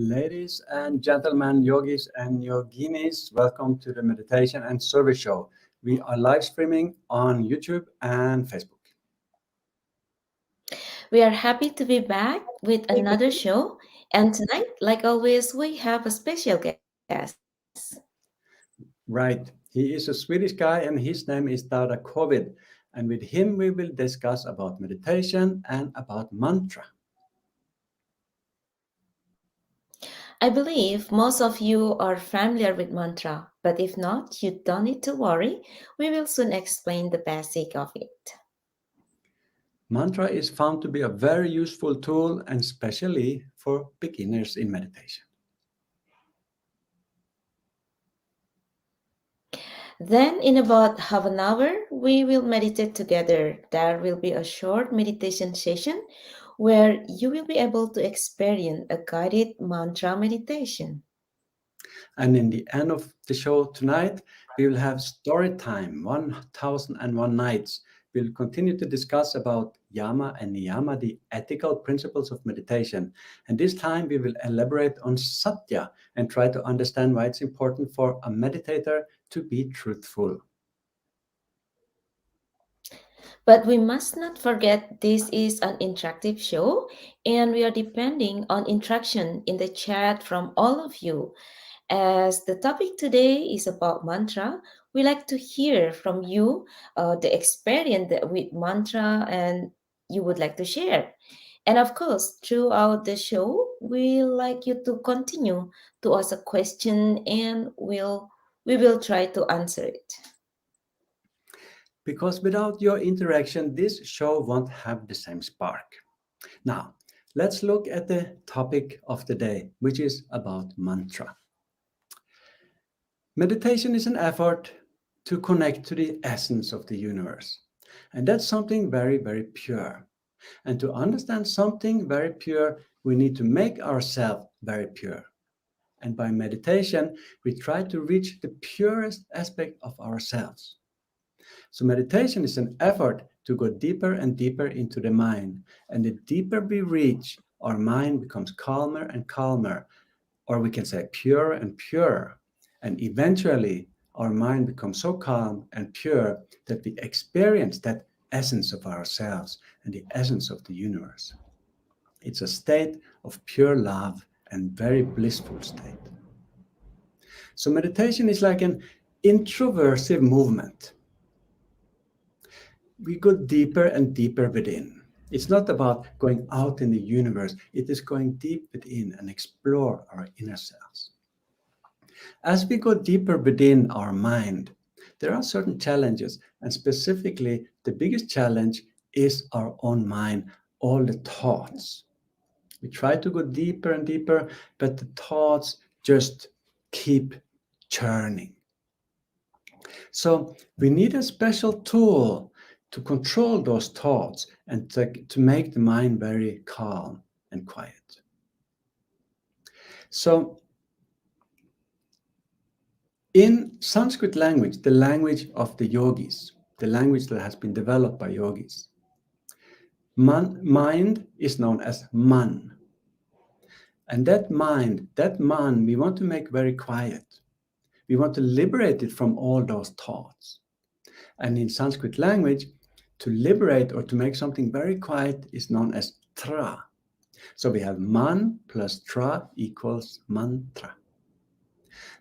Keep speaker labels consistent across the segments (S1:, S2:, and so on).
S1: Ladies and gentlemen, yogis and yoginis, welcome to the Meditation and Service Show. We are live streaming on YouTube and Facebook.
S2: We are happy to be back with another show. And tonight, like always, we have a special guest.
S1: Right, he is a Swedish guy and his name is Dada Kovid. And with him, we will discuss about meditation and about mantra.
S2: I believe most of you are familiar with mantra, but if not, you don't need to worry. We will soon explain the basic of it.
S1: Mantra is found to be a very useful tool, and especially for beginners in meditation.
S2: Then, in about half an hour, we will meditate together. There will be a short meditation session where you will be able to experience a guided mantra meditation.
S1: And in the end of the show tonight, we will have story time, 1001 Nights. We'll continue to discuss about yama and niyama, the ethical principles of meditation. And this time we will elaborate on satya and try to understand why it's important for a meditator to be truthful.
S2: But we must not forget this is an interactive show and we are depending on interaction in the chat from all of you. As the topic today is about mantra, we like to hear from you the experience with mantra and you would like to share. And of course, throughout the show, we like you to continue to ask a question and we will try to answer it.
S1: Because without your interaction, this show won't have the same spark. Now, let's look at the topic of the day, which is about mantra. Meditation is an effort to connect to the essence of the universe. And that's something very, very pure. And to understand something very pure, we need to make ourselves very pure. And by meditation, we try to reach the purest aspect of ourselves. So meditation is an effort to go deeper and deeper into the mind. And the deeper we reach, our mind becomes calmer and calmer, or we can say purer and purer. And eventually, our mind becomes so calm and pure that we experience that essence of ourselves and the essence of the universe. It's a state of pure love and very blissful state. So meditation is like an introversive movement. We go deeper and deeper within. It's not about going out in the universe. It is going deep within and explore our inner selves. As we go deeper within our mind, there are certain challenges, and specifically the biggest challenge is our own mind, all the thoughts. We try to go deeper and deeper, but the thoughts just keep churning. So we need a special tool to control those thoughts and to make the mind very calm and quiet. So in Sanskrit language, the language of the yogis, the language that has been developed by yogis, mind is known as man. And that mind, we want to make very quiet. We want to liberate it from all those thoughts. And in Sanskrit language, to liberate or to make something very quiet is known as tra. So we have man plus tra equals mantra.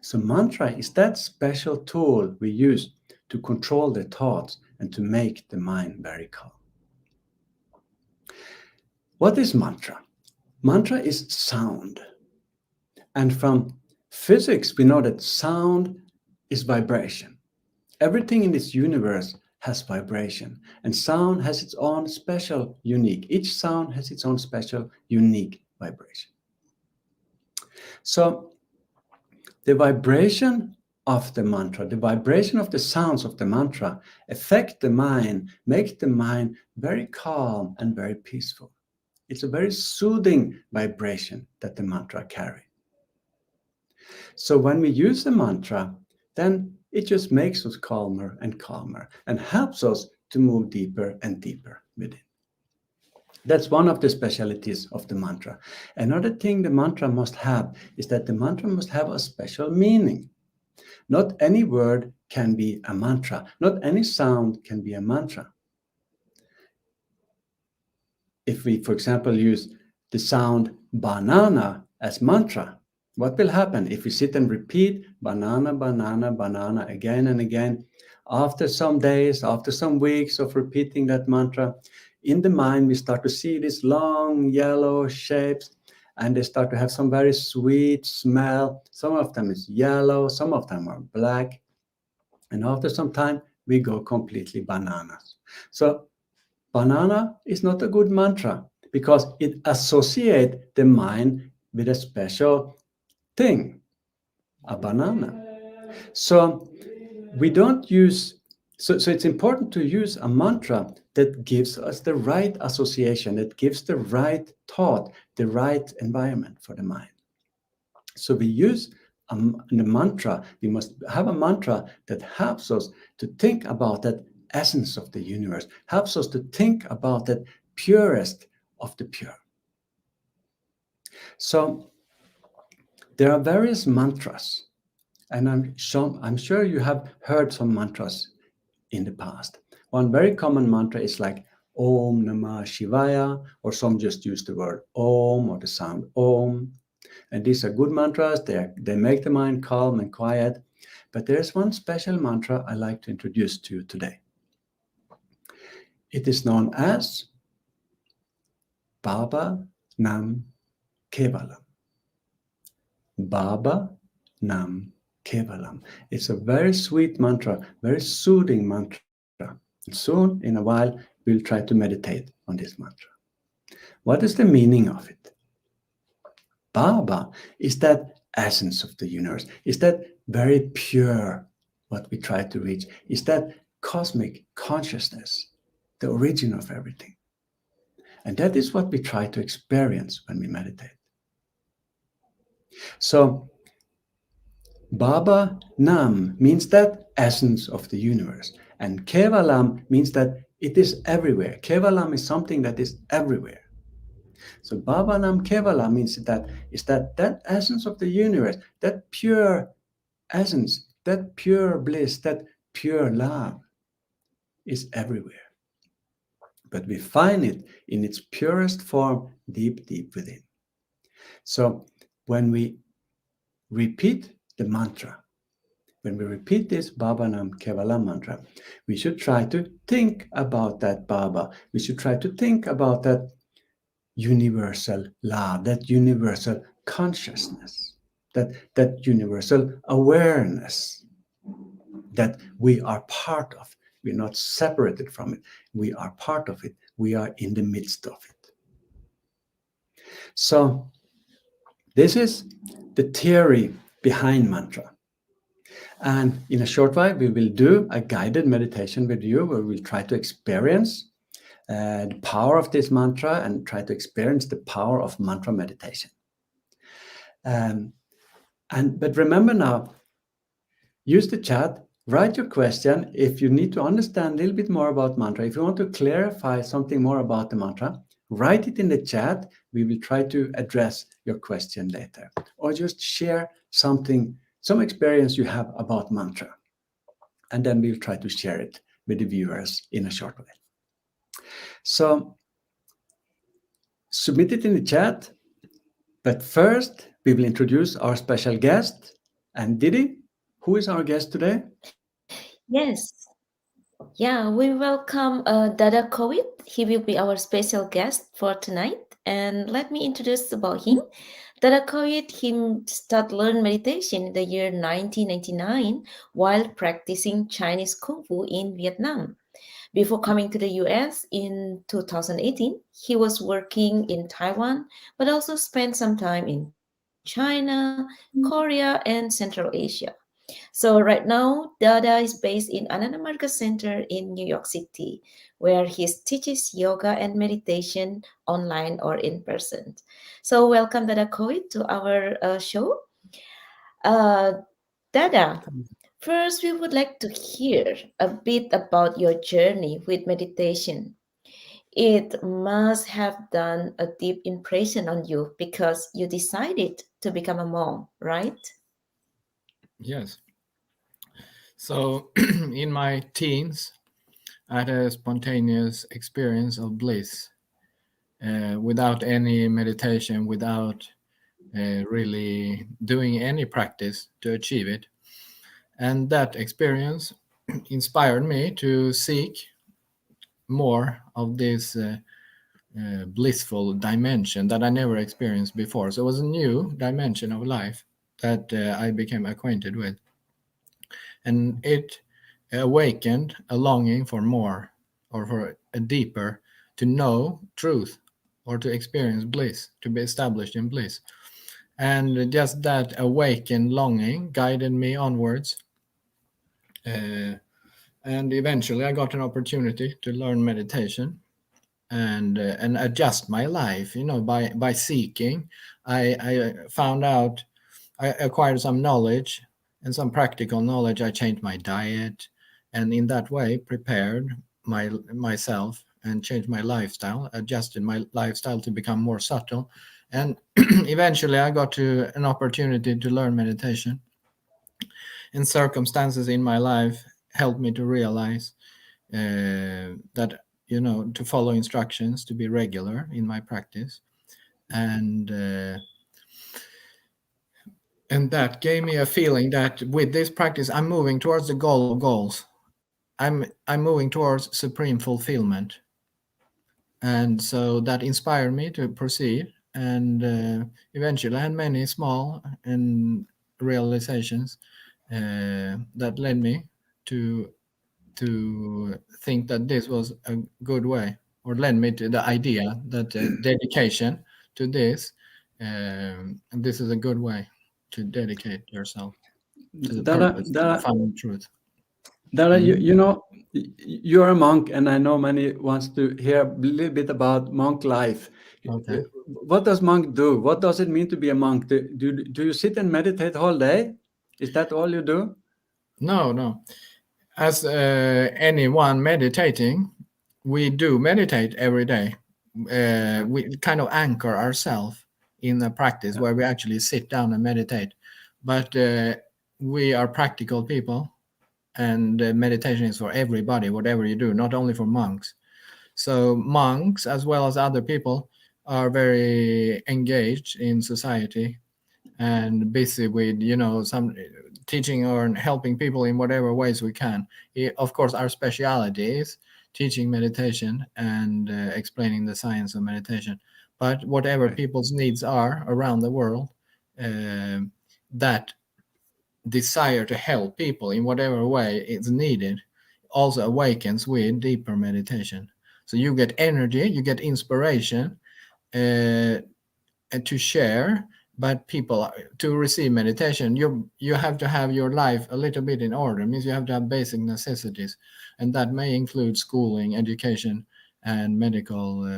S1: So mantra is that special tool we use to control the thoughts and to make the mind very calm. What is mantra? Mantra is sound. And from physics, we know that sound is vibration. Everything in this universe has vibration, and sound has its own special, unique. Each sound has its own special, unique vibration. So the vibration of the mantra, the vibration of the sounds of the mantra affect the mind, make the mind very calm and very peaceful. It's a very soothing vibration that the mantra carries. So when we use the mantra, then it just makes us calmer and calmer and helps us to move deeper and deeper within. That's one of the specialities of the mantra. Another thing the mantra must have is that the mantra must have a special meaning. Not any word can be a mantra. Not any sound can be a mantra. If we, for example, use the sound banana as mantra, what will happen if we sit and repeat banana, banana, banana again and again? After some days, after some weeks of repeating that mantra, in the mind we start to see these long yellow shapes, and they start to have some very sweet smell. Some of them is yellow, some of them are black, and after some time we go completely bananas. So banana is not a good mantra because it associates the mind with a special thing, a banana. So we don't use, so it's important to use a mantra that gives us the right association, that gives the right thought, the right environment for the mind. So we use the mantra, we must have a mantra that helps us to think about that essence of the universe, helps us to think about that purest of the pure. So there are various mantras, and I'm sure you have heard some mantras in the past. One very common mantra is like Om Namah Shivaya, or some just use the word Om or the sound Om. And these are good mantras. They make the mind calm and quiet. But there's one special mantra I like to introduce to you today. It is known as Baba Nam Kevalam. Baba Nam Kevalam. It's a very sweet mantra, very soothing mantra. And soon, in a while, we'll try to meditate on this mantra. What is the meaning of it? Baba is that essence of the universe, is that very pure, what we try to reach, is that cosmic consciousness, the origin of everything. And that is what we try to experience when we meditate. So, Baba Nam means that essence of the universe. And Kevalam means that it is everywhere. Kevalam is something that is everywhere. So Baba Nam Kevala means that essence of the universe, that pure essence, that pure bliss, that pure love is everywhere. But we find it in its purest form deep, deep within. So when we repeat the mantra, when we repeat this Baba Nam Kevala mantra, we should try to think about that Baba. We should try to think about that universal love, that universal consciousness, that universal awareness that we are part of. We're not separated from it. We are part of it. We are in the midst of it. So this is the theory behind mantra. And in a short while, we will do a guided meditation with you where we'll try to experience the power of this mantra and try to experience the power of mantra meditation. But remember now, use the chat, write your question. If you need to understand a little bit more about mantra, if you want to clarify something more about the mantra, write it in the chat. We will try to address your question later. Or just share something, some experience you have about mantra. And then we'll try to share it with the viewers in a short while. So submit it in the chat. But first, we will introduce our special guest. And Didi, who is our guest today?
S2: Yes. Yeah, we welcome Dada Kovid. He will be our special guest for tonight. And let me introduce about him. Dada Kovid, he started learn meditation in the year 1999 while practicing Chinese Kung Fu in Vietnam. Before coming to the US in 2018, he was working in Taiwan, but also spent some time in China, Korea, and Central Asia. So right now, Dada is based in Ananamarga Center in New York City, where he teaches yoga and meditation online or in person. So welcome Dada Kovid to our show. Uh, Dada, first we would like to hear a bit about your journey with meditation. It must have done a deep impression on you because you decided to become a monk, right?
S3: Yes. So in my teens, I had a spontaneous experience of bliss without any meditation, without really doing any practice to achieve it. And that experience inspired me to seek more of this blissful dimension that I never experienced before. So it was a new dimension of life that I became acquainted with. And it awakened a longing for more or for a deeper, to know truth or to experience bliss, to be established in bliss. And just that awakened longing guided me onwards. Uh, and eventually I got an opportunity to learn meditation and adjust my life, by seeking. I found out, I acquired some knowledge and some practical knowledge. I changed my diet, and in that way prepared myself and changed my lifestyle, adjusted my lifestyle to become more subtle. And eventually I got to an opportunity to learn meditation, and circumstances in my life helped me to realize that, to follow instructions, to be regular in my practice. And uh, and that gave me a feeling that with this practice I'm moving towards the goal of goals. I'm moving towards supreme fulfillment. And so that inspired me to proceed, and eventually I had many small and realizations that led me to think that this was a good way, or led me to the idea that dedication to this, and this is a good way to dedicate yourself to the
S1: Dada,
S3: purpose, to
S1: Dada,
S3: find truth.
S1: Dada,
S3: Mhm.
S1: you're a monk, and I know many wants to hear a little bit about monk life.
S3: Okay.
S1: What does monk do? What does it mean to be a monk? Do you sit and meditate all day? Is that all you do?
S3: No, no. As anyone meditating, we do meditate every day. We kind of anchor ourselves in a practice
S1: Yeah.
S3: where we actually sit down and meditate. But we are practical people, and meditation is for everybody, whatever you do, not only for monks. So monks, as well as other people, are very engaged in society and busy with, some teaching or helping people in whatever ways we can. Of course, our speciality is teaching meditation and explaining the science of meditation. But whatever
S1: Right.
S3: people's needs are around the world, um that desire to help people in whatever way is needed also awakens with deeper meditation. So you get energy, you get inspiration, uh, and to share. But people, to receive meditation, you have to have your life a little bit in order. It means you have to have basic necessities, and that may include schooling, education, and medical,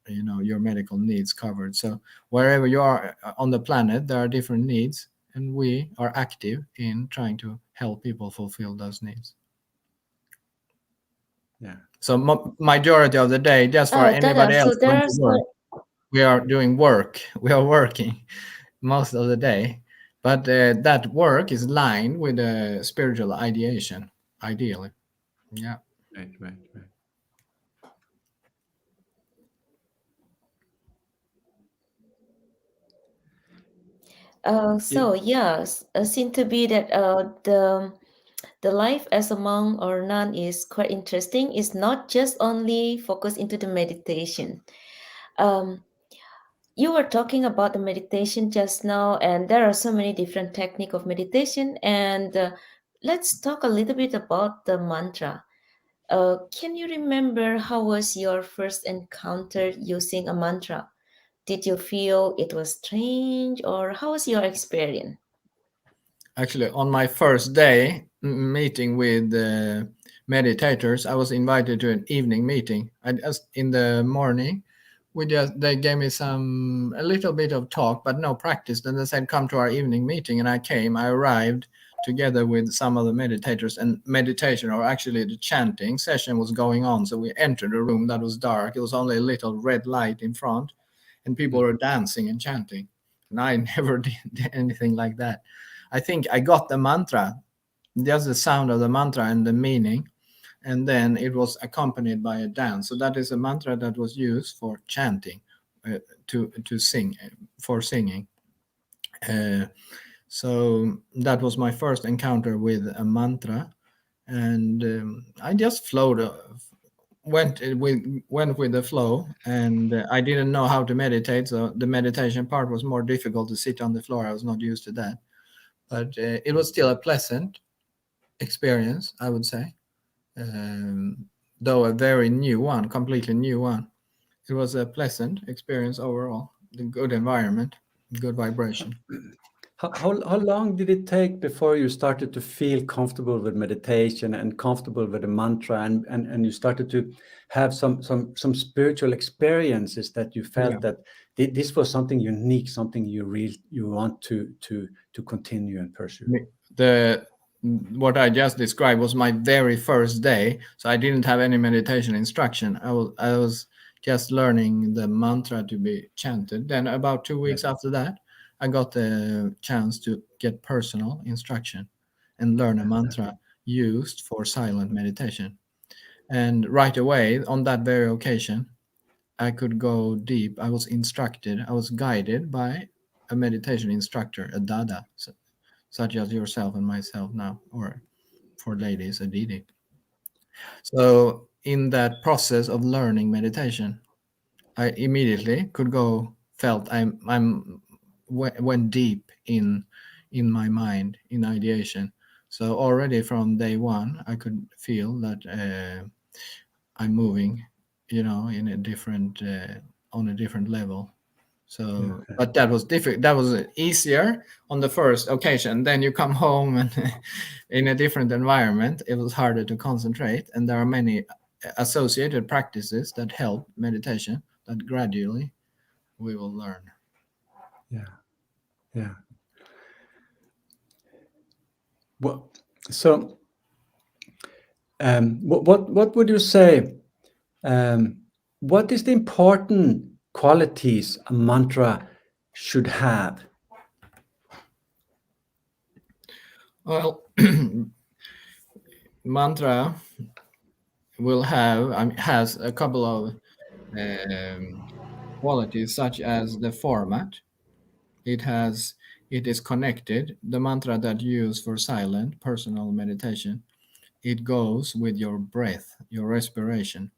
S3: your medical needs covered. So wherever you are on the planet, there are different needs, and we are active in trying to help people fulfill those needs.
S1: Yeah.
S3: So majority of the day, just for
S2: Dada,
S3: anybody
S2: so
S3: else
S2: there
S3: going
S2: are
S3: to work,
S2: so
S3: we are doing work. We are working most of the day, but that work is lined with a spiritual ideation, ideally. Yeah.
S1: Right. Right. Right. Yeah.
S2: so yes, seem to be that the life as a monk or nun is quite interesting. It's not just only focused into the meditation. Um, you were talking about the meditation just now, and there are so many different technique of meditation. And let's talk a little bit about the mantra. Can you remember how was your first encounter using a mantra? Did you feel it was strange, or how was your experience?
S3: Actually, on my first day meeting with meditators, I was invited to an evening meeting. I just in the morning, they gave me a little bit of talk, but no practice. Then they said, "Come to our evening meeting," and I came. I arrived together with some other meditators, and meditation, or actually the chanting session, was going on. So we entered a room that was dark. It was only a little red light in front, and people were dancing and chanting. And I never did anything like that. I think I got the mantra, just the sound of the mantra and the meaning, and then it was accompanied by a dance. So that is a mantra that was used for chanting, to sing, for singing. So that was my first encounter with a mantra, and I just went with the flow, and I didn't know how to meditate, so the meditation part was more difficult, to sit on the floor. I was not used to that, but it was still a pleasant experience, I would say, though a very new one, completely new one. It was a pleasant experience overall. The good environment, good vibration.
S1: How long did it take before you started to feel comfortable with meditation and comfortable with the mantra, and you started to have some spiritual experiences that you felt that this was something unique, something you want to continue and pursue?
S3: What I just described was my very first day, so I didn't have any meditation instruction. I was just learning the mantra to be chanted. Then about 2 weeks after that, I got the chance to get personal instruction and learn a mantra used for silent meditation. And right away, on that very occasion, I could go deep. I was instructed, I was guided by a meditation instructor, a Dada, such as yourself and myself now, or for ladies, a Didi. So in that process of learning meditation, I immediately felt I'm went deep in my mind, in ideation. So already from day one, I could feel that I'm moving, in a different on a different level. So, but that was difficult. That was easier on the first occasion. Then you come home and in a different environment, it was harder to concentrate. And there are many associated practices that help meditation that gradually we will learn.
S1: Yeah. Well, so what would you say? What is the important qualities a mantra should have?
S3: Well, mantra has a couple of qualities, such as the format. It is connected. The mantra that you use for silent personal meditation, it goes with your breath, your respiration.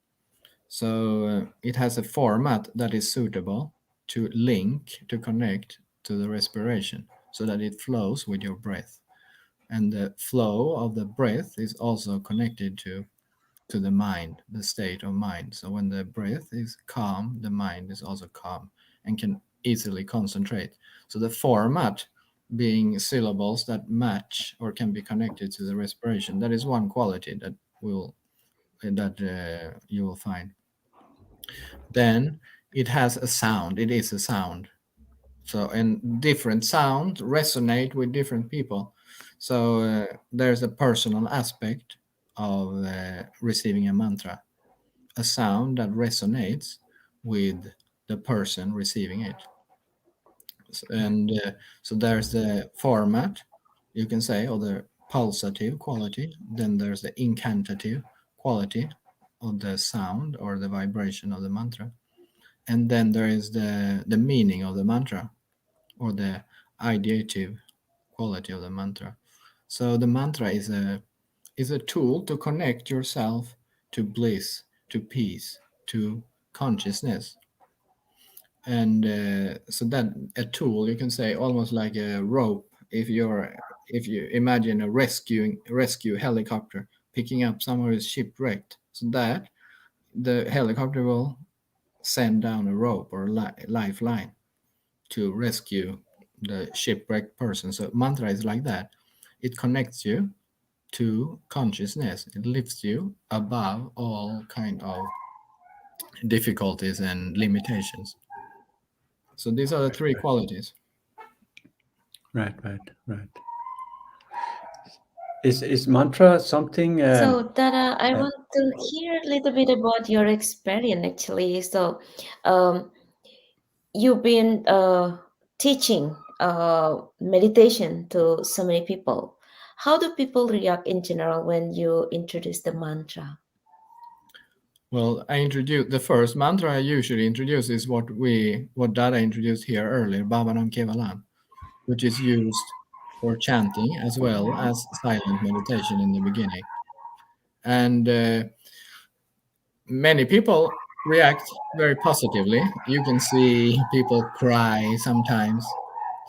S3: So it has a format that is suitable to connect to the respiration, so that it flows with your breath. And the flow of the breath is also connected to the mind, the state of mind. So when the breath is calm, the mind is also calm and can easily concentrate. So the format being syllables that match or can be connected to the respiration, that is one quality that you will find. Then it has a sound. It is a sound. So, and different sounds resonate with different people. So there's a personal aspect of receiving a mantra, a sound that resonates with the person receiving it. And so there's the format, you can say, or the pulsative quality. Then there's the incantative quality of the sound or the vibration of the mantra. And then there is the meaning of the mantra, or the ideative quality of the mantra. So the mantra is a tool to connect yourself to bliss, to peace, to consciousness. And so that a tool, you can say, almost like a rope. If you imagine a rescue helicopter picking up someone who's shipwrecked, so that the helicopter will send down a rope or a lifeline to rescue the shipwrecked person. So mantra is like that. It connects you to consciousness. It lifts you above all kind of difficulties and limitations. So these are the three qualities.
S1: Right. Is mantra something?
S2: So, Dada, I
S1: Uh,
S2: want to hear a little bit about your experience actually. So, um, you've been teaching meditation to so many people. How do people react in general when you introduce the mantra?
S3: Well, I introduce the first mantra I usually introduce is what Dada introduced here earlier, Bhavanam Kevalam, which is used for chanting as well as silent meditation in the beginning. And many people react very positively. You can see people cry sometimes,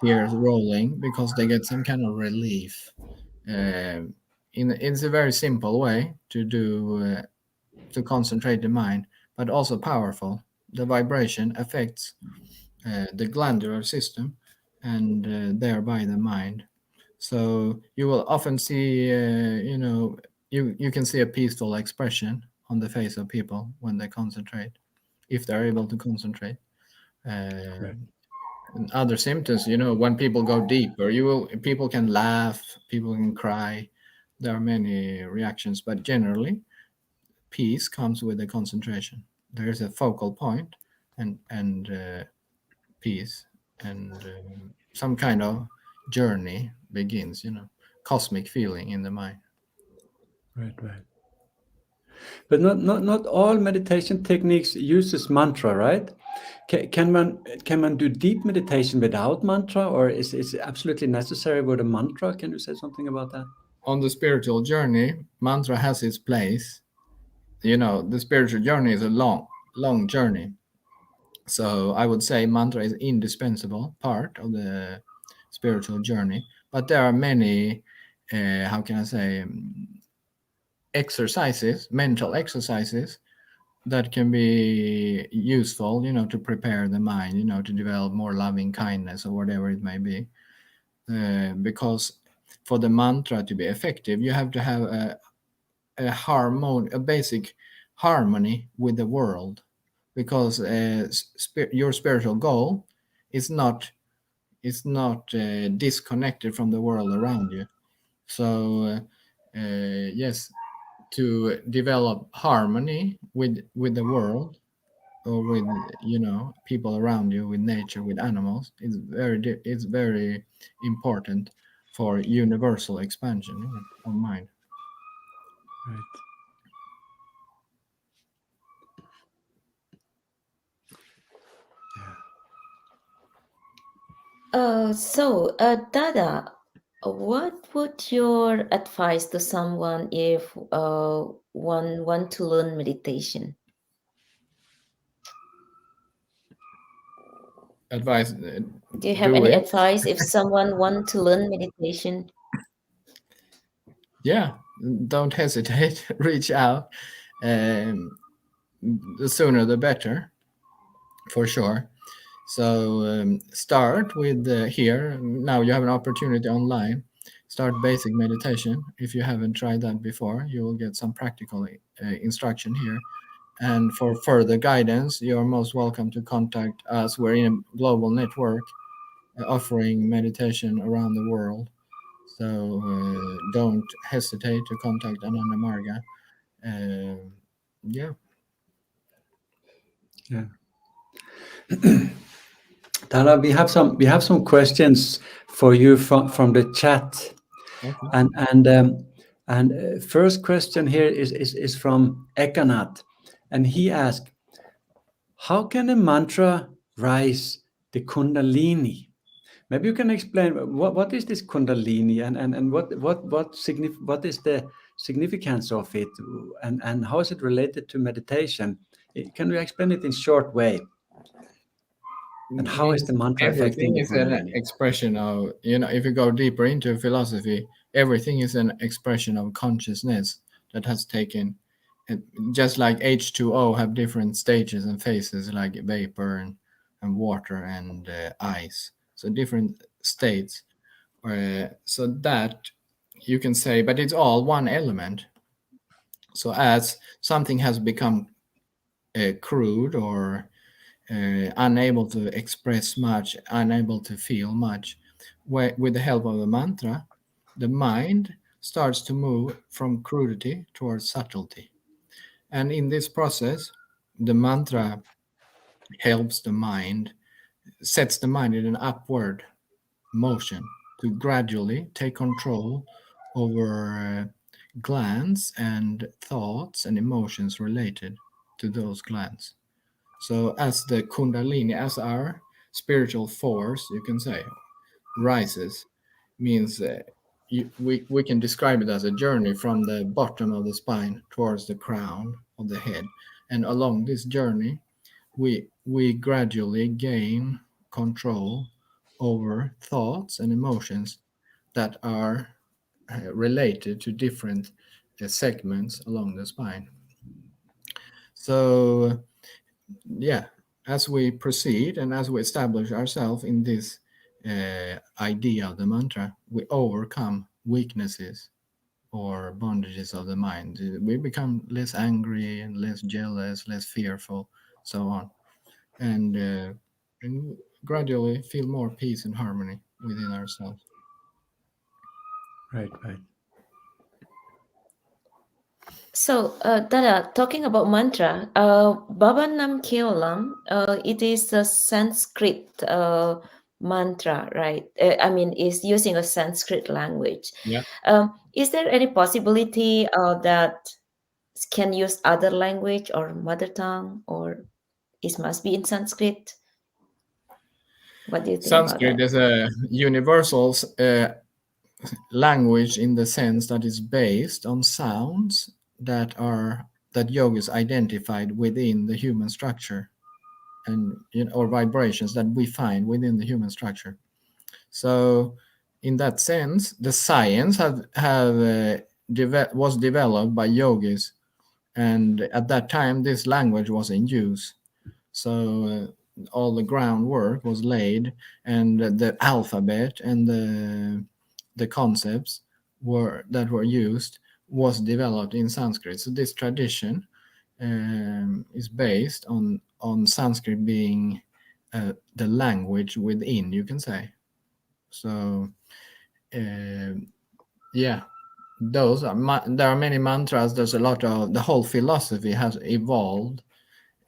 S3: tears rolling, because they get some kind of relief. It's a very simple way to do to concentrate the mind, but also powerful. The vibration affects the glandular system and thereby the mind. So you will often see, you can see a peaceful expression on the face of people when they concentrate, if they're able to concentrate.
S1: right,
S3: And other symptoms, when people go deeper, people can laugh, people can cry. There are many reactions, but generally, peace comes with the concentration. There is a focal point, and peace, and some kind of journey begins. Cosmic feeling in the mind.
S1: right, right. But not all meditation techniques uses mantra, right? Can man do deep meditation without mantra, or is it absolutely necessary with a mantra? Can you say something about that?
S3: On the spiritual journey, mantra has its place. The spiritual journey is a long journey. So I would say mantra is indispensable part of the spiritual journey. But there are many, how can I say, exercises, mental exercises that can be useful, to prepare the mind, to develop more loving kindness or whatever it may be. Because for the mantra to be effective, you have to have a basic harmony with the world, because your spiritual goal is not disconnected from the world around you. So yes, to develop harmony with the world, or with people around you, with nature, with animals, it's very important for universal expansion, of mind.
S1: Right. Yeah.
S2: Dada, what would your advice to someone if one want to learn meditation?
S3: Advice,
S2: Do you have
S3: do
S2: any
S3: it.
S2: advice if someone want to learn meditation?
S3: Yeah, don't hesitate. Reach out. um, the sooner the better, for sure. So start with here. Now you have an opportunity online. Start basic meditation. If you haven't tried that before, you will get some practical instruction here. And for further guidance, you're most welcome to contact us. We're in a global network offering meditation around the world. So don't hesitate to contact Ananda Marga. Uh, yeah.
S1: Yeah. Tara, we have some questions for you from the chat,
S3: Okay.
S1: and first question here is from Ekanath, and he asked, how can a mantra rise the Kundalini? Maybe you can explain what is this Kundalini, and what is the significance of it, and how is it related to meditation? Can you explain it in short way? And how is
S3: Means
S1: the mantra affecting
S3: everything
S1: the
S3: is an
S1: Kundalini?
S3: expression of, if you go deeper into philosophy, everything is an expression of consciousness that has taken it, just like H2O have different stages and phases, like vapor and water and ice. So different states. So that you can say, but it's all one element. So as something has become crude, or unable to express much, unable to feel much, with the help of the mantra, the mind starts to move from crudity towards subtlety. And in this process, the mantra helps the mind, sets the mind in an upward motion to gradually take control over glands and thoughts and emotions related to those glands. So, as the Kundalini, as our spiritual force, you can say, rises, means we can describe it as a journey from the bottom of the spine towards the crown of the head. And along this journey, we gradually gain control over thoughts and emotions that are related to different segments along the spine. So, yeah, as we proceed and as we establish ourselves in this idea of the mantra, we overcome weaknesses or bondages of the mind. We become less angry and less jealous, less fearful, so on, and gradually feel more peace and harmony within ourselves.
S1: Right.
S2: So, Dada, talking about mantra, Baba Nam Keolam, it is a Sanskrit mantra, right? I mean, is using a Sanskrit language.
S3: Yeah.
S2: Is there any possibility that can use other language or mother tongue, or it must be in Sanskrit? What do you think about
S3: Sanskrit
S2: that?
S3: is a universal language in the sense that is based on sounds that yogis identified within the human structure, and or vibrations that we find within the human structure. So in that sense, the science was developed by yogis, and at that time this language was in use. So all the groundwork was laid, and the alphabet and the concepts that were used was developed in Sanskrit. So this tradition is based on Sanskrit being the language within, you can say. So yeah, those are there are many mantras. There's a lot of the whole philosophy has evolved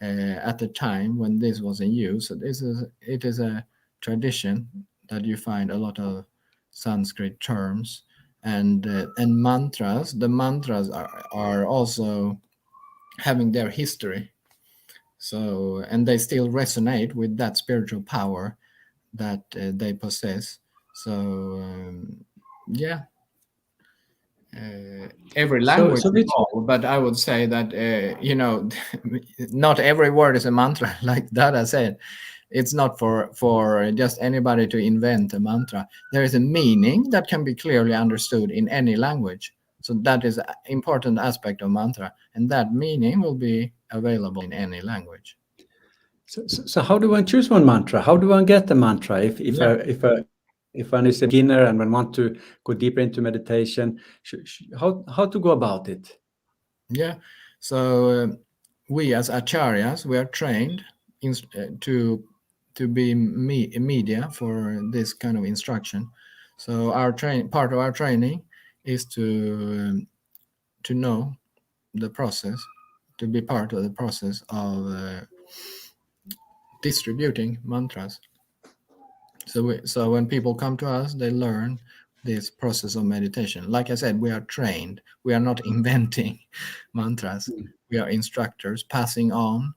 S3: at the time when this was in use. So it is a tradition that you find a lot of Sanskrit terms and mantras. The mantras are also having their history. So and they still resonate with that spiritual power that they possess. So yeah. Every
S1: So,
S3: language
S1: which
S3: evolved, but I would say that not every word is a mantra, like Dada said. It's not for just anybody to invent a mantra. There is a meaning that can be clearly understood in any language. So that is an important aspect of mantra, and that meaning will be available in any language.
S1: so how do one choose one mantra? How do one get the mantra?
S3: Yeah.
S1: If one is a beginner and one want to go deeper into meditation, how to go about it?
S3: Yeah. So we as acharyas, we are trained to be media for this kind of instruction. So part of our training is to know the process, to be part of the process of distributing mantras. So when people come to us, they learn this process of meditation. Like I said, we are trained. We are not inventing mantras. We are instructors passing on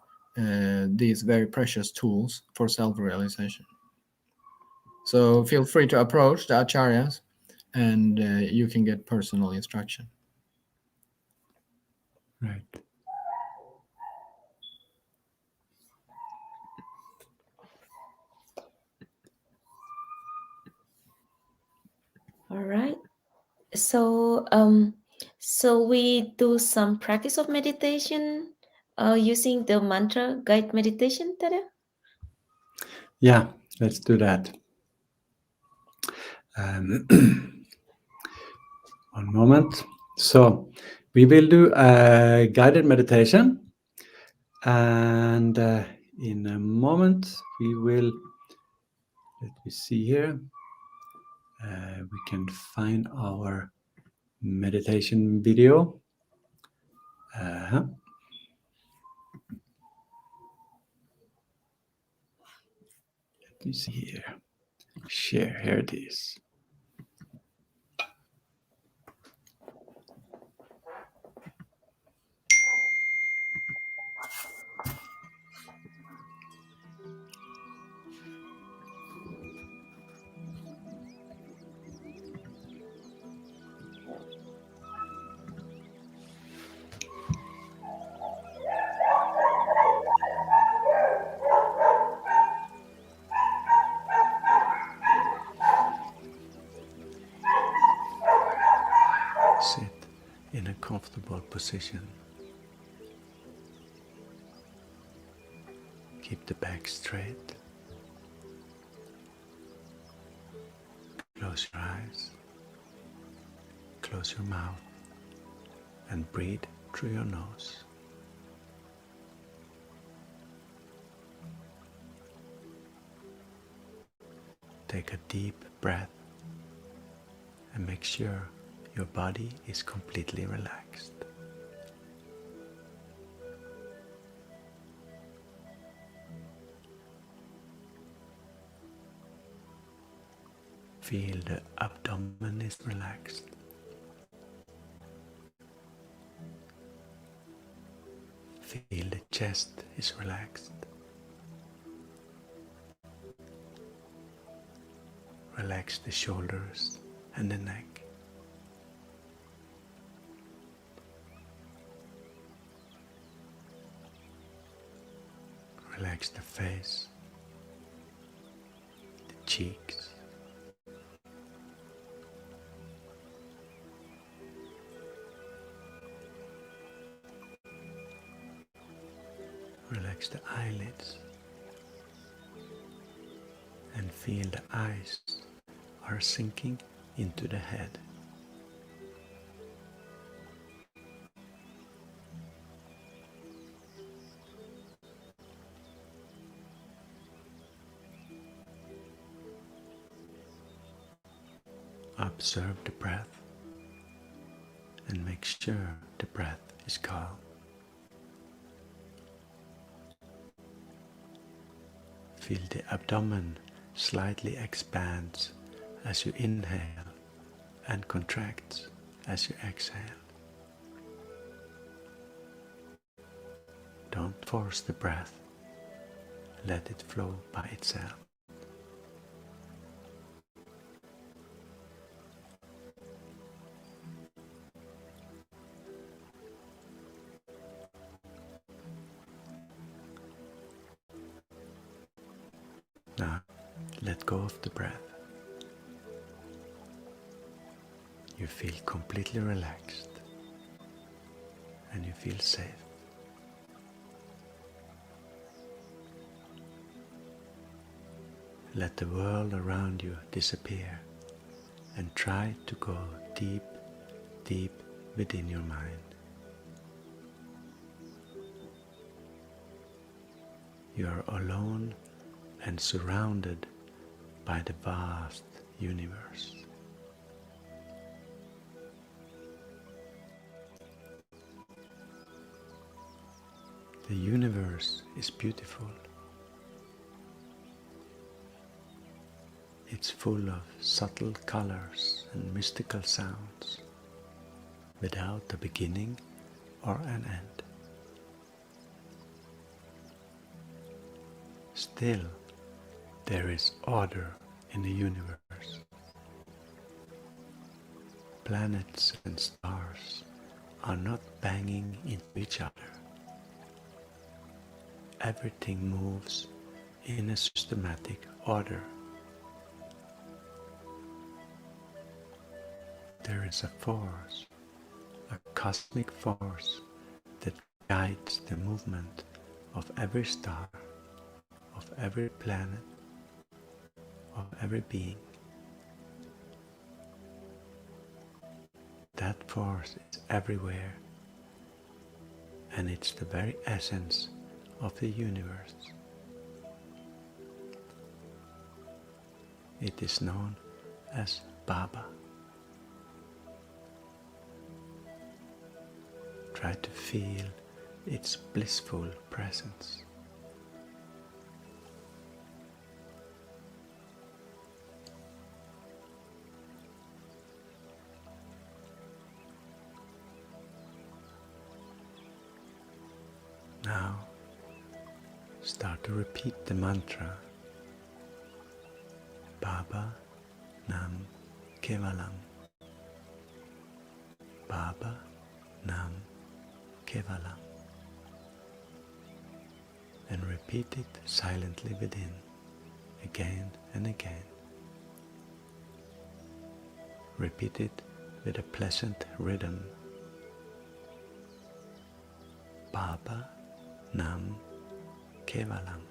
S3: these very precious tools for self-realization. So feel free to approach the acharyas, and you can get personal instruction.
S1: Right.
S2: All right. So, so we do some practice of meditation using the mantra guide meditation, Tada?
S1: Yeah, let's do that. One moment. So we will do a guided meditation, and in a moment we will. Let me see here. We can find our meditation video. Let me see here. Share, here it is. Sit in a comfortable position. Keep the back straight. Close your eyes. Close your mouth and breathe through your nose. Take a deep breath and make sure your body is completely relaxed. Feel the abdomen is relaxed. Feel the chest is relaxed. Relax the shoulders and the neck. Relax the face, the cheeks, relax the eyelids, and feel the eyes are sinking into the head. Observe the breath and make sure the breath is calm. Feel the abdomen slightly expands as you inhale and contracts as you exhale. Don't force the breath, let it flow by itself. Now, let go of the breath. You feel completely relaxed and you feel safe. Let the world around you disappear and try to go deep, deep within your mind. You are alone and surrounded by the vast universe. The universe is beautiful. It's full of subtle colors and mystical sounds, without a beginning or an end. Still, there is order in the universe. Planets and stars are not banging into each other. Everything moves in a systematic order. There is a force, a cosmic force that guides the movement of every star, of every planet, of every being. That force is everywhere, and it's the very essence of the universe. It is known as Baba. Try to feel its blissful presence. Now, start to repeat the mantra Baba Nam Kevalam. Baba Nam Kevalam. And repeat it silently within, again and again. Repeat it with a pleasant rhythm. Baba Nam Kevalam.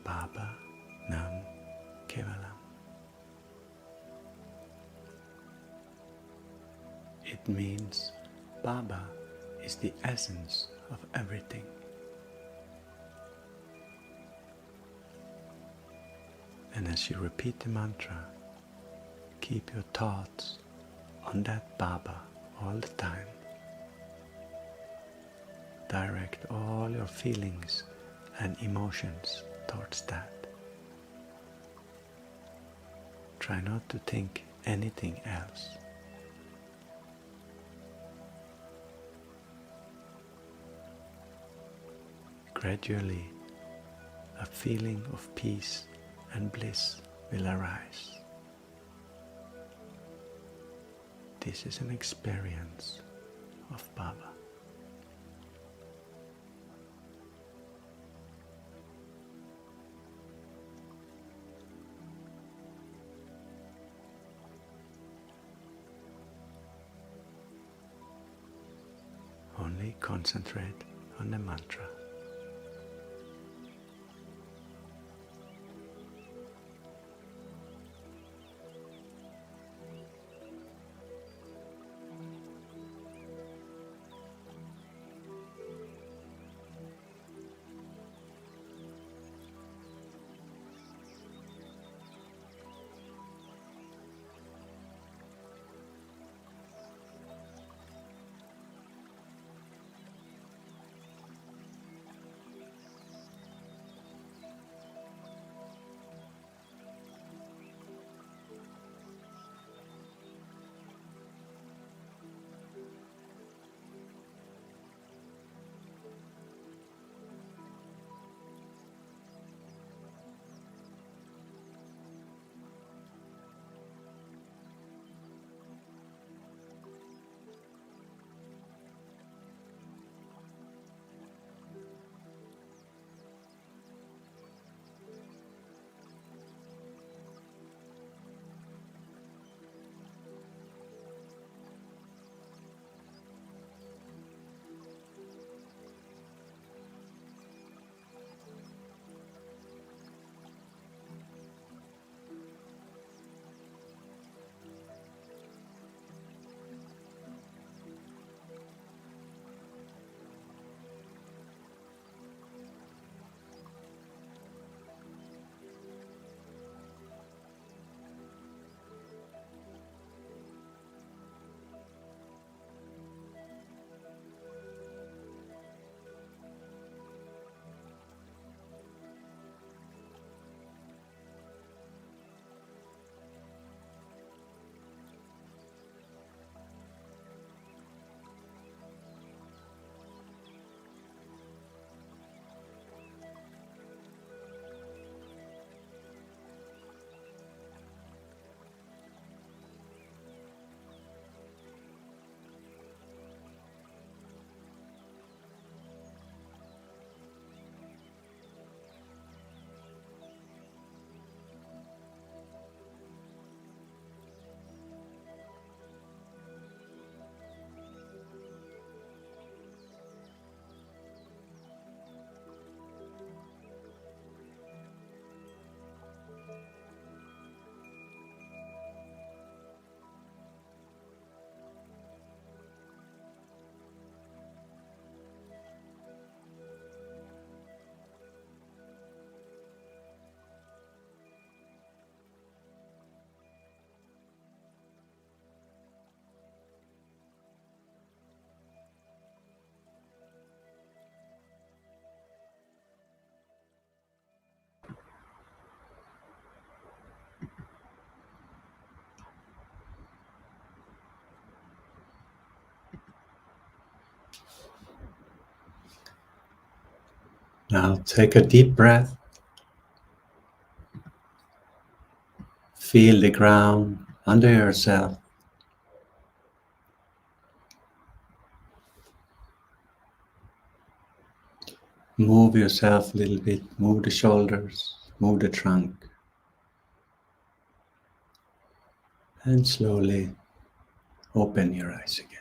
S1: Baba Nam Kevalam. It means Baba is the essence of everything. And as you repeat the mantra, keep your thoughts on that Baba all the time. Direct all your feelings and emotions towards that. Try not to think anything else. Gradually, a feeling of peace and bliss will arise. This is an experience of Baba. Only concentrate on the mantra. Now take a deep breath. Feel the ground under yourself. Move yourself a little bit. Move the shoulders. Move the trunk. And slowly open your eyes again.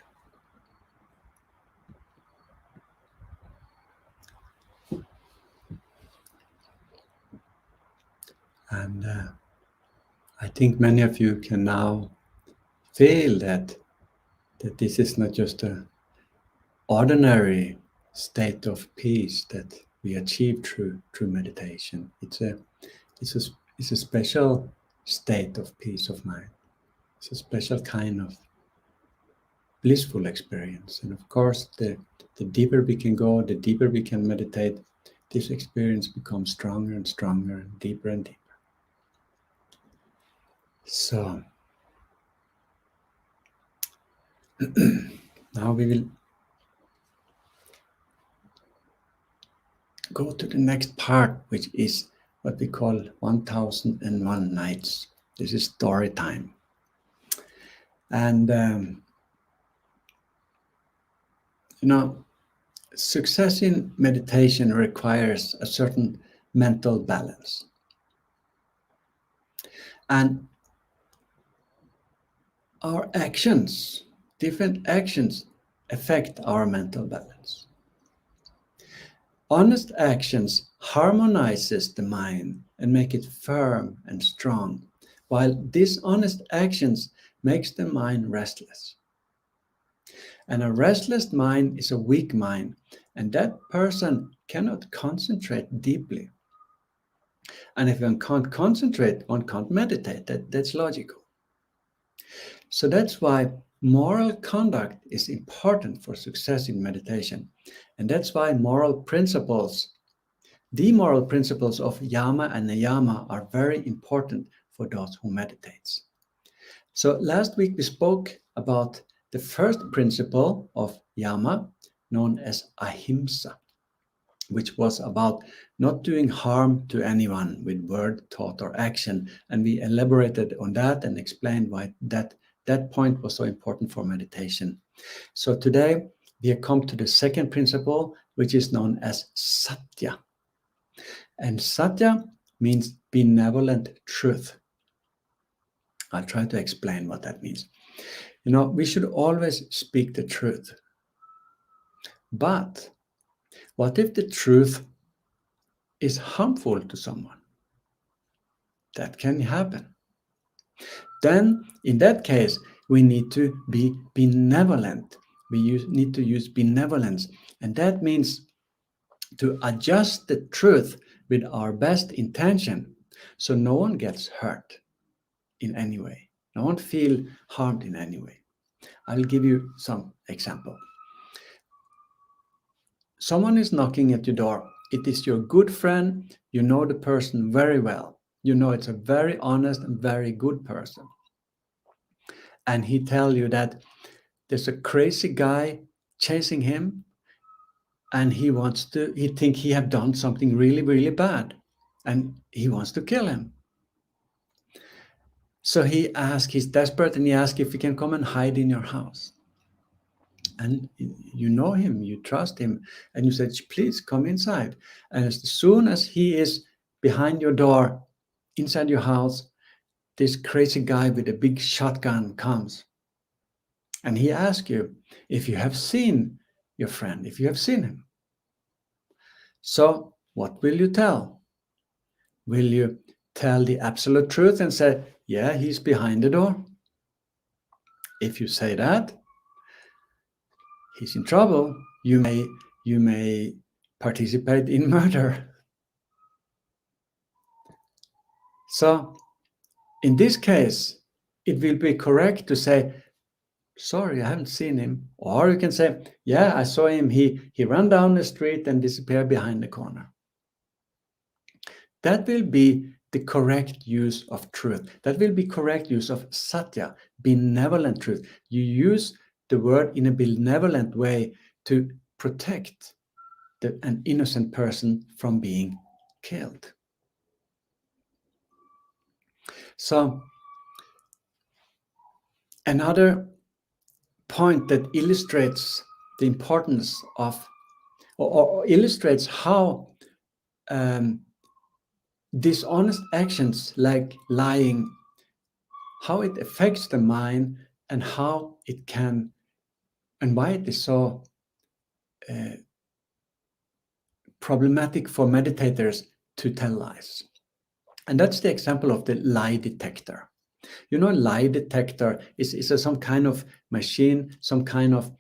S1: And I think many of you can now feel that this is not just an ordinary state of peace that we achieve through meditation. It's a special state of peace of mind. It's a special kind of blissful experience. And of course, the deeper we can go, the deeper we can meditate, this experience becomes stronger and stronger and deeper and deeper. So now we will go to the next part, which is what we call 1001 Nights. This is story time. And success in meditation requires a certain mental balance. And our actions, different actions, affect our mental balance. Honest actions harmonizes the mind and make it firm and strong, while dishonest actions makes the mind restless. And a restless mind is a weak mind, and that person cannot concentrate deeply. And if one can't concentrate, one can't meditate. That's logical. So that's why moral conduct is important for success in meditation. And that's why moral principles, the moral principles of yama and niyama are very important for those who meditate. So last week we spoke about the first principle of yama, known as ahimsa, which was about not doing harm to anyone with word, thought, or action. And we elaborated on that and explained why that point was so important for meditation. So today we have come to the second principle, which is known as satya. And satya means benevolent truth. I'll try to explain what that means. We should always speak the truth. But what if the truth is harmful to someone? That can happen. Then, in that case, we need to be benevolent. We need to use benevolence. And that means to adjust the truth with our best intention so no one gets hurt in any way. No one feels harmed in any way. I'll give you some example. Someone is knocking at your door. It is your good friend. You know the person very well. You know it's a very honest and very good person. And he tells you that there's a crazy guy chasing him, and he thinks he have done something really, really bad, and he wants to kill him. So he's desperate, and he asks if he can come and hide in your house. And you know him, you trust him, and you said, please come inside. And as soon as he is behind your door, inside your house, this crazy guy with a big shotgun comes. And he asks you if you have seen your friend, if you have seen him. So what will you tell? Will you tell the absolute truth and say, yeah, he's behind the door? If you say that, he's in trouble. You may participate in murder. So in this case, it will be correct to say, sorry, I haven't seen him. Or you can say, yeah, I saw him. He ran down the street and disappeared behind the corner. That will be the correct use of truth. That will be correct use of satya, benevolent truth. You use the word in a benevolent way to protect an innocent person from being killed. So another point that illustrates the importance of, or illustrates how dishonest actions like lying, how it affects the mind, and how it can, and why it is so problematic for meditators to tell lies. And that's the example of the lie detector. You know, lie detector is some kind of machine, some kind of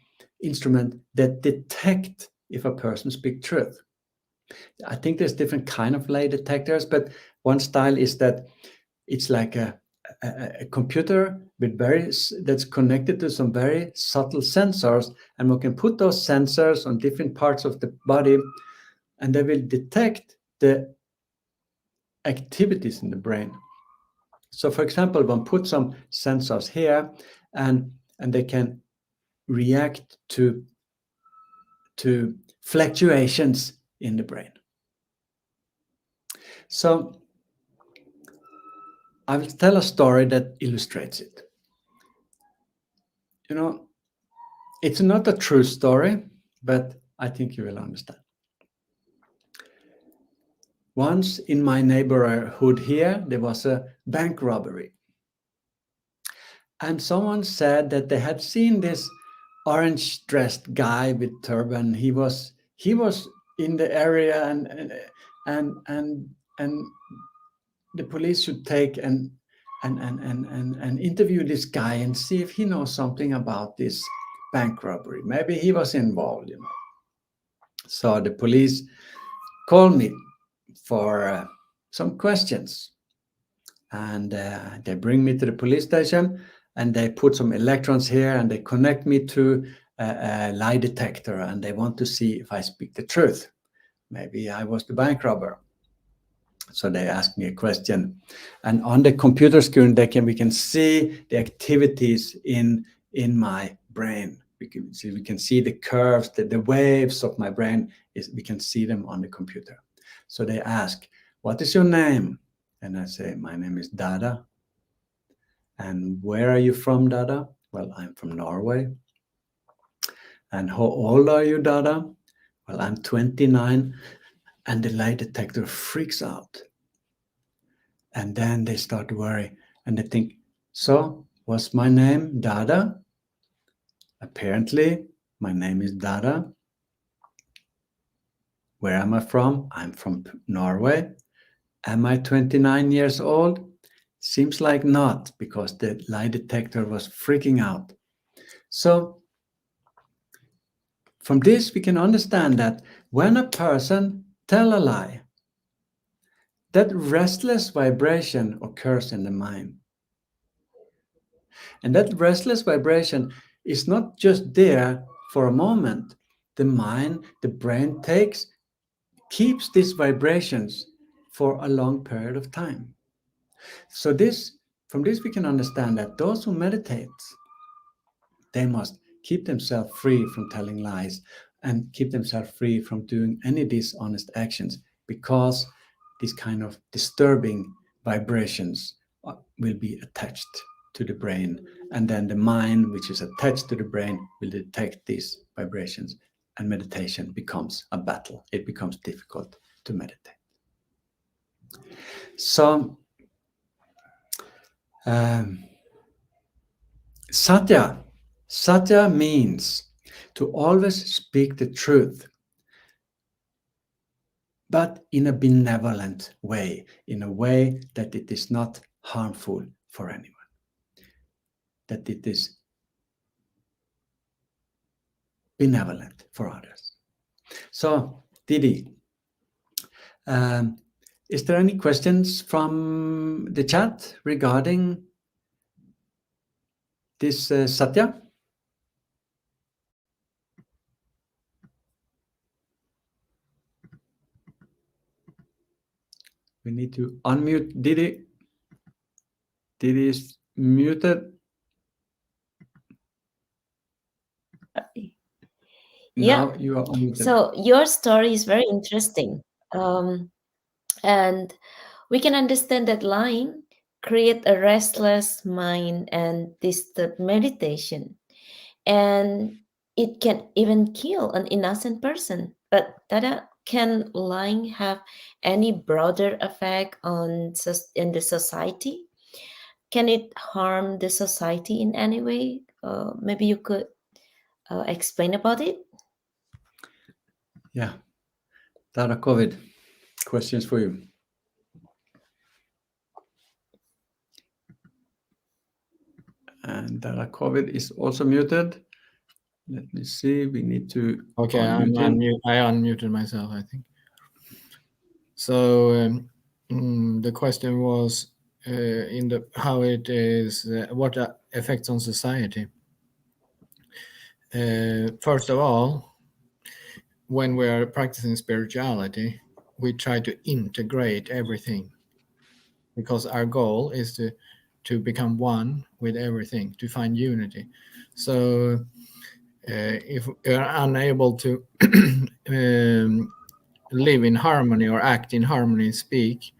S1: instrument that detect if a person speaks truth. I think there's different kind of lie detectors, but one style is that it's like a computer with that's connected to some very subtle sensors, and we can put those sensors on different parts of the body, and they will detect the activities in the brain. So, for example, one put some sensors here, and they can react to fluctuations in the brain. So I will tell a story that illustrates it. You know, it's not a true story, but I think you will understand. Once in my neighborhood here, there was a bank robbery. And someone said that they had seen this orange-dressed guy with turban. He was in the area, and the police should take and interview this guy and see if he knows something about this bank robbery. Maybe he was involved, you know. So the police called me for some questions, and they bring me to the police station, and they put some electrons here, and they connect me to a lie detector, and they want to see if I speak the truth. Maybe I was the bank robber. So they asked me a question, and on the computer screen we can see the activities in my brain. We can see the curves, the waves of my brain. We can see them on the computer. So they ask, "What is your name?" And I say, "My name is Dada." "And where are you from, Dada?" "Well, I'm from Norway." "And how old are you, Dada?" "Well, I'm 29. And the lie detector freaks out. And then they start to worry, and they think, "So, was my name Dada? Apparently, my name is Dada. Where am I from? I'm from Norway. Am I 29 years old? Seems like not, because the lie detector was freaking out." So, from this, we can understand that when a person tells a lie, that restless vibration occurs in the mind. And that restless vibration is not just there for a moment. The mind, the brain keeps these vibrations for a long period of time. So from this we can understand that those who meditate, they must keep themselves free from telling lies and keep themselves free from doing any dishonest actions, because these kind of disturbing vibrations will be attached to the brain, and then the mind, which is attached to the brain, will detect these vibrations, and meditation becomes a battle. It becomes difficult to meditate. So Satya means to always speak the truth, but in a benevolent way, in a way that it is not harmful for anyone, that it is benevolent for others. So, Didi, is there any questions from the chat regarding this Satya? We need to unmute Didi. Didi is muted.
S2: Yeah.
S1: Now you are unmuted.
S2: So your story is very interesting. And we can understand that lying create a restless mind and disturb meditation. And it can even kill an innocent person. But Dada, can lying have any broader effect on in the society? Can it harm the society in any way? Maybe you could explain about it.
S1: Yeah. Dada Kovid, questions for you. And Dada Kovid is also muted. Let me see. We need to
S3: Okay,
S1: unmute him.
S3: I unmuted myself, I think. So the question was in the how it is what effects on society. First of all, when we are practicing spirituality, we try to integrate everything because our goal is to become one with everything, to find unity. So if we're unable to live in harmony or act in harmony, speak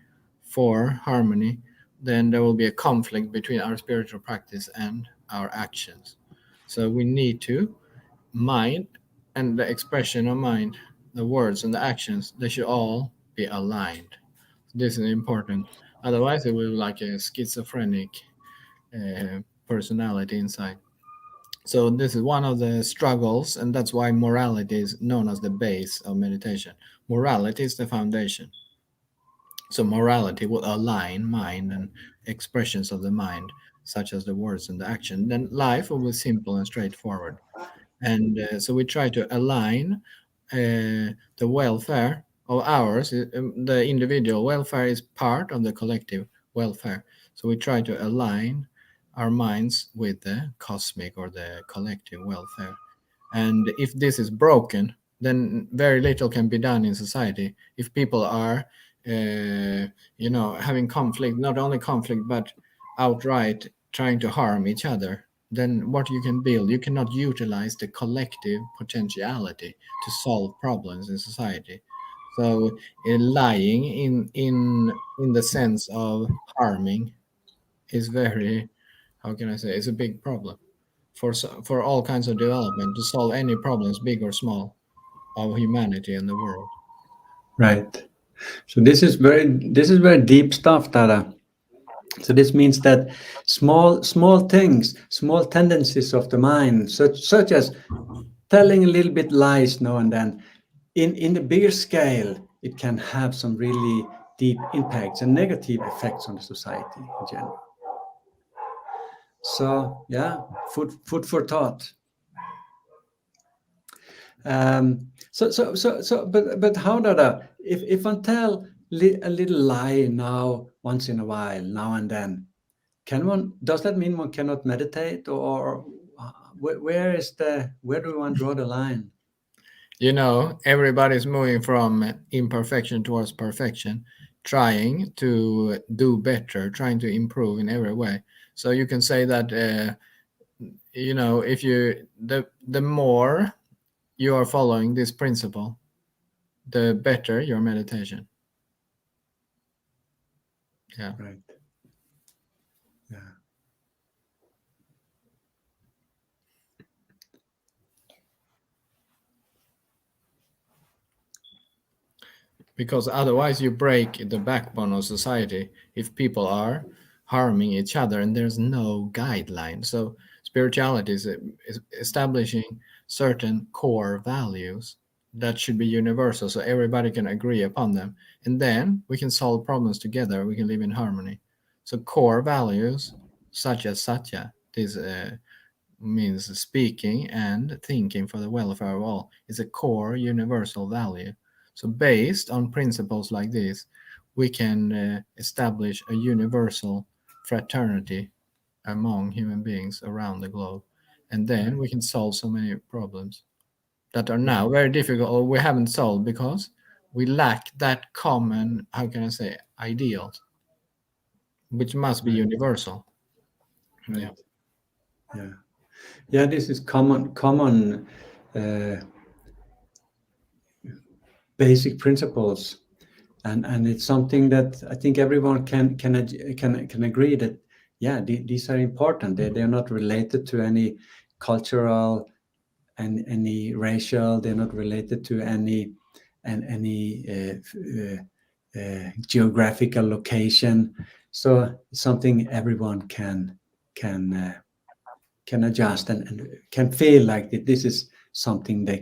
S3: for harmony, then there will be a conflict between our spiritual practice and our actions. So we need to mind and the expression of mind, the words and the actions, they should all be aligned. This is important. Otherwise, it will be like a schizophrenic personality inside. So this is one of the struggles, and that's why morality is known as the base of meditation. Morality is the foundation. So morality will align mind and expressions of the mind, such as the words and the action. Then life will be simple and straightforward. And so we try to align the welfare of ours. The individual welfare is part of the collective welfare. So we try to align our minds with the cosmic or the collective welfare. And if this is broken, then very little can be done in society. If people are, having conflict, not only conflict, but outright trying to harm each other, then what you can build, you cannot utilize the collective potentiality to solve problems in society. So lying in the sense of harming is very, how can I say, it's a big problem for all kinds of development to solve any problems, big or small, of humanity and the world.
S1: Right. So this is very deep stuff, Dada. So this means that small things, small tendencies of the mind, such as telling a little bit lies now and then, in the bigger scale, it can have some really deep impacts and negative effects on the society in general. So yeah, food for thought. But how, Dada, if one tell a little lie now once in a while, now and then, does that mean one cannot meditate, or where do one draw the line?
S3: Everybody's moving from imperfection towards perfection, trying to do better, trying to improve in every way. So you can say that if the more you are following this principle, the better your meditation. Yeah.
S1: Right. Yeah.
S3: Because otherwise you break the backbone of society if people are harming each other and there's no guideline. So spirituality is establishing certain core values that should be universal so everybody can agree upon them, and then we can solve problems together, we can live in harmony. So core values such as satya, this means speaking and thinking for the welfare of all, is a core universal value. So based on principles like this, we can establish a universal fraternity among human beings around the globe. And then we can solve so many problems that are now very difficult or we haven't solved because we lack that common, how can I say, ideals, which must be
S1: Right.
S3: universal.
S1: Right.
S3: Yeah.
S1: Yeah. Yeah, this is common uh, basic principles, and it's something that I think everyone can agree that these are important. They're not related to any cultural and any racial. They're not related to any geographical location. So it's something everyone can adjust and can feel like that this is something they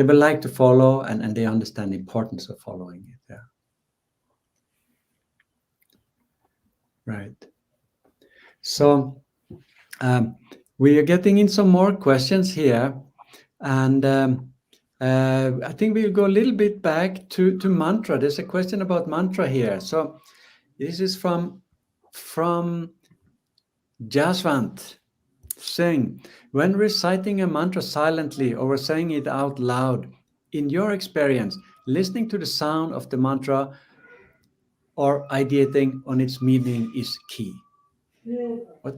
S1: will like to follow, and they understand the importance of following it. Yeah. Right. So we are getting in some more questions here, and I think we'll go a little bit back to mantra. There's a question about mantra here. So this is from Jaswant saying, when reciting a mantra silently or saying it out loud, in your experience, listening to the sound of the mantra or ideating on its meaning is key. What?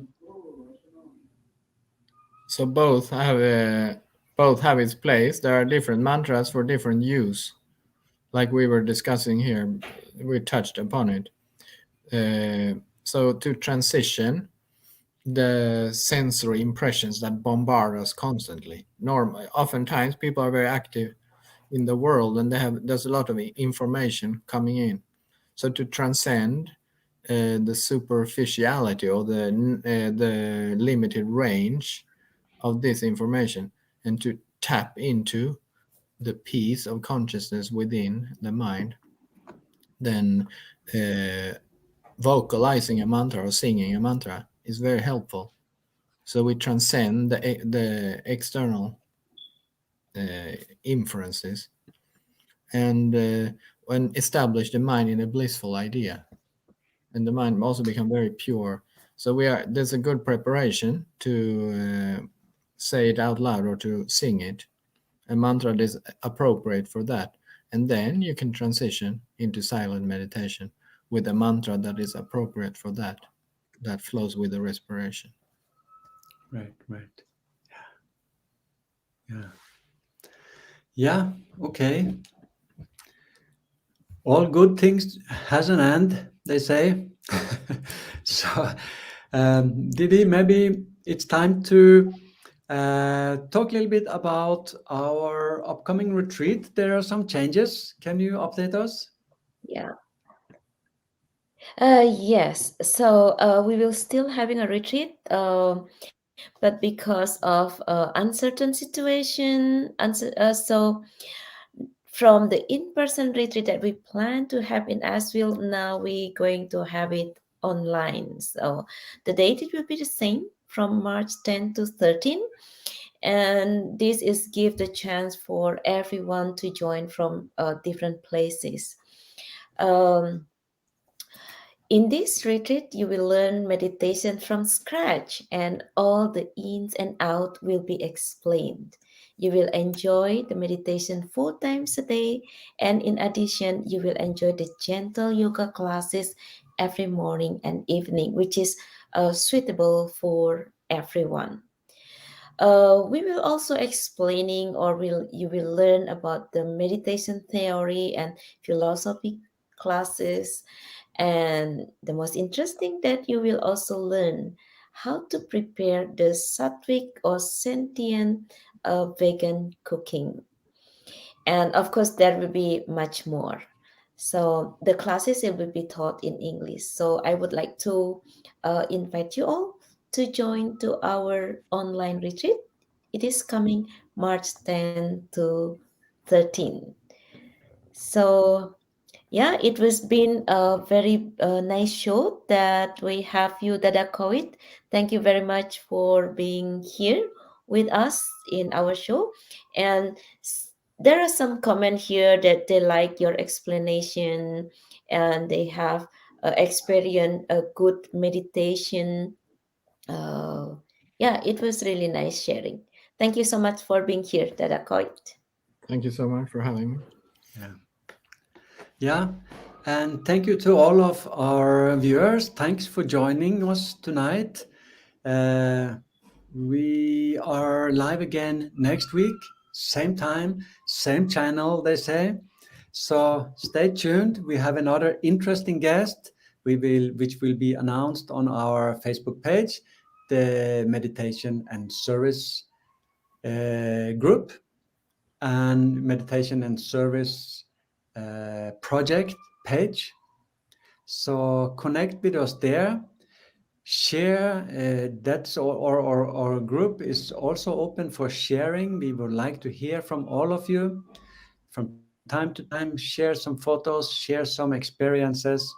S3: So both have its place. There are different mantras for different use, like we were discussing here. We touched upon it. So to transition the sensory impressions that bombard us constantly. Oftentimes people are very active in the world, and there's a lot of information coming in. So to transcend the superficiality or the limited range of this information, and to tap into the peace of consciousness within the mind, then vocalizing a mantra or singing a mantra is very helpful. So we transcend the external inferences, and when establish the mind in a blissful idea, and the mind also become very pure. So there's a good preparation to say it out loud or to sing it. A mantra that is appropriate for that, and then you can transition into silent meditation with a mantra that is appropriate for that flows with the respiration.
S1: Right. Yeah. Okay. All good things has an end, they say. So, Didi, maybe it's time to talk a little bit about our upcoming retreat. There are some changes. Can you update us?
S2: Yeah. Yes. So we will still having a retreat, but because of uncertain situation, so from the in-person retreat that we plan to have in Asheville, now we going to have it online. So the date it will be the same from March 10 to 13, and this is give the chance for everyone to join from different places. Um, in this retreat, you will learn meditation from scratch, and all the ins and out will be explained. You will enjoy the meditation 4 times a day, and in addition, you will enjoy the gentle yoga classes every morning and evening, which is suitable for everyone. We will also explaining, or you will learn about the meditation theory and philosophy classes, and the most interesting that you will also learn how to prepare the sattvic or sentient vegan cooking. And of course, there will be much more. So the classes will be taught in English. So I would like to invite you all to join to our online retreat. It is coming March 10 to 13. So yeah, it was been a very nice show that we have you, Dada Kovid. Thank you very much for being here with us in our show. And there are some comment here that they like your explanation, and they have experienced a good meditation. Uh, yeah, it was really nice sharing. Thank you so much for being here, Dada Kovid.
S3: Thank you so much for having me.
S1: Yeah. And thank you to all of our viewers. Thanks for joining us tonight. We are live again next week, same time, same channel, they say. So stay tuned. We have another interesting guest which will be announced on our Facebook page, the meditation and service group and meditation and service project page. So connect with us there. Share. That's our group is also open for sharing. We would like to hear from all of you. From time to time, share some photos, share some experiences.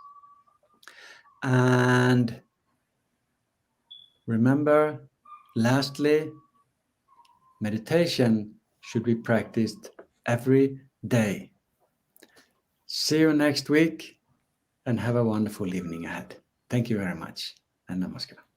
S1: And remember, lastly, meditation should be practiced every day. See you next week and have a wonderful evening ahead. Thank you very much and namaskar.